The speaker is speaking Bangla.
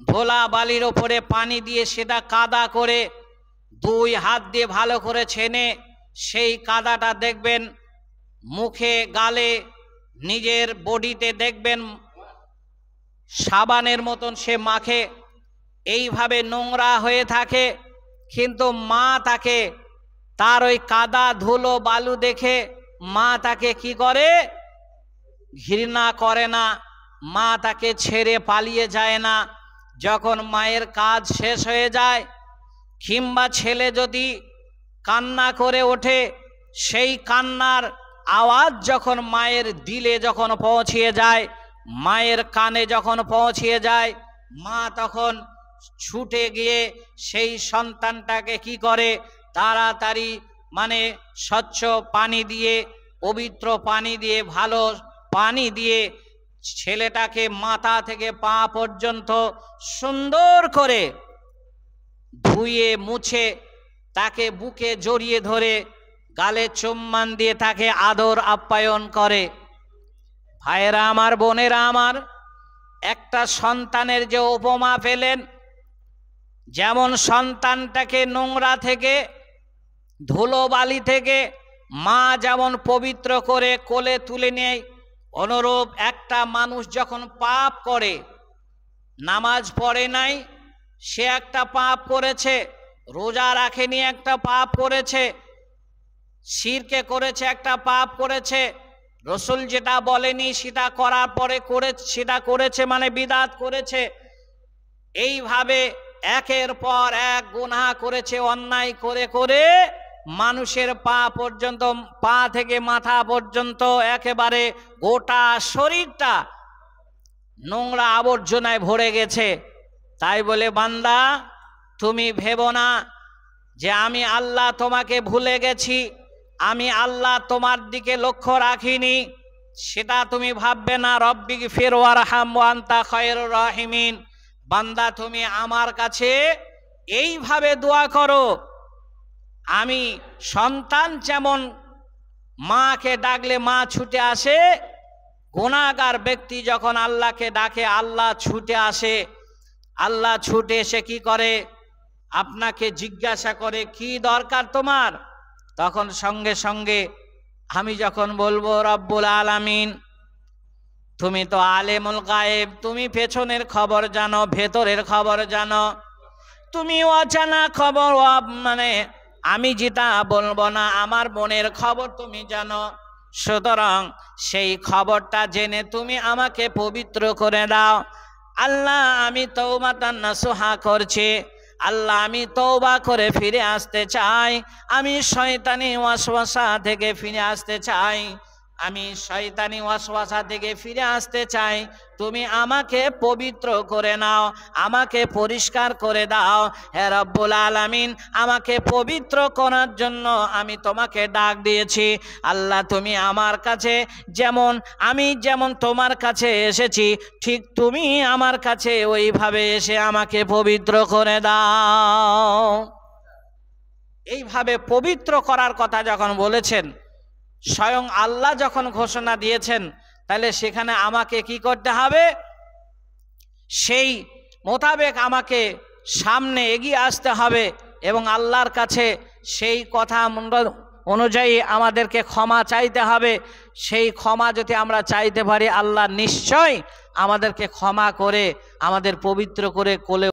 ধোলা বালির ওপরে পানি দিয়ে সেটা কাদা করে দুই হাত দিয়ে ভালো করে ছেনে সেই কাদাটা দেখবেন মুখে, গালে, নিজের বডিতে দেখবেন সাবানের মতন সে মাখে। এইভাবে নোংরা হয়ে থাকে, কিন্তু মা তাকে, তার ওই কাদা ধুলো বালু দেখে মা তাকে কি করে? ঘৃণা করে না, মা তাকে ছেড়ে পালিয়ে যায় না। যখন মায়ের কাজ শেষ হয়ে যায় কিংবা ছেলে যদি কান্না করে ওঠে, সেই কান্নার আওয়াজ যখন মায়ের দিলে যখন পৌঁছিয়ে যায়, মায়ের কানে যখন পৌঁছিয়ে যায়, মা তখন ছুটে গিয়ে সেই সন্তানটাকে কি করে? তাড়াতাড়ি মানে স্বচ্ছ পানি দিয়ে, পবিত্র পানি দিয়ে, ভালো পানি দিয়ে ছেলেটাকে মাথা থেকে পা পর্যন্ত সুন্দর করে ধুয়ে মুছে তাকে বুকে জড়িয়ে ধরে গালে চুম্বন দিয়ে তাকে আদর আপ্যায়ন করে। ভাইয়েরা আমার, বোনেরা আমার, একটা সন্তানের যে উপমা পেলেন, যেমন সন্তানটাকে নোংরা থেকে, ধুলোবালি থেকে মা যেমন পবিত্র করে কোলে তুলে নেয়, অনুরূপ একটা মানুষ যখন পাপ করে, নামাজ পড়ে নাই, সে একটা পাপ করেছে, রোজা রাখেনি একটা পাপ করেছে, শিরকে করেছে একটা পাপ করেছে, রসুল যেটা বলেনি সেটা করার পরে সেটা করেছে, মানে বিদআত করেছে। এইভাবে একের পর এক গুনাহ করেছে, অন্যায় করে করে মানুষের পা পর্যন্ত, পা থেকে মাথা পর্যন্ত একেবারে গোটা শরীরটা নোংরা আবর্জনায় ভরে গেছে। তাই বলে বান্দা, তুমি ভেবো না যে আমি আল্লাহ তোমাকে ভুলে গেছি, আমি আল্লাহ তোমার দিকে লক্ষ্য রাখিনি, সেটা তুমি ভাববে না। রব্বিগফির ওয়ারহাম ওয়া আনতা খায়রুর রাহিমিন। বান্দা, তুমি আমার কাছে এইভাবে দোয়া করো, আমি সন্তান যেমন মাকে ডাকলে মা ছুটে আসে, গুনাহগার ব্যক্তি যখন আল্লাহকে ডাকে আল্লাহ ছুটে আসে। আল্লাহ ছুটে এসে কি করে? আপনাকে জিজ্ঞাসা করে, কি দরকার তোমার? তখন সঙ্গে সঙ্গে আমি যখন বলবো, রব্বুল আলামিন, তুমি তো আলেমুল গায়েব, তুমি পেছনের খবর জানো, ভেতরের খবর জানো, তুমি অজানা খবর, মানে আমি যেটা বলবো না, আমার মনের খবর তুমি জানো। সুতরাং সেই খবরটা জেনে তুমি আমাকে পবিত্র করে দাও। আল্লাহ, আমি তওবাতান নাসুহা করছি। আল্লাহ, আমি তওবা করে ফিরে আসতে চাই, আমি শয়তানি ওয়াসওয়াসা থেকে ফিরে আসতে চাই, আমি শয়তানি ওয়াসওয়াসা থেকে ফিরে আসতে চাই। তুমি আমাকে পবিত্র করে নাও, আমাকে পরিষ্কার করে দাও। হে রব্বুল আলামিন, আমাকে পবিত্র করার জন্য আমি তোমাকে ডাক দিয়েছি। আল্লাহ, তুমি আমার কাছে আমি যেমন তোমার কাছে এসেছি, ঠিক তুমি আমার কাছে ওইভাবে এসে আমাকে পবিত্র করে দাও। এইভাবে পবিত্র করার কথা যখন বলেছেন, স্বয়ং আল্লাহ যখন ঘোষণা দিয়েছেন, তাহলে সেখানে আমাকে কি করতে হবে? সেই মোতাবেক আমাকে সামনে এগিয়ে আসতে হবে এবং আল্লাহর কাছে সেই কথা অনুযায়ী আমাদেরকে ক্ষমা চাইতে হবে। সেই ক্ষমা যদি আমরা চাইতে পারি, আল্লাহ নিশ্চয় আমাদেরকে ক্ষমা করে আমাদের পবিত্র করে কোলে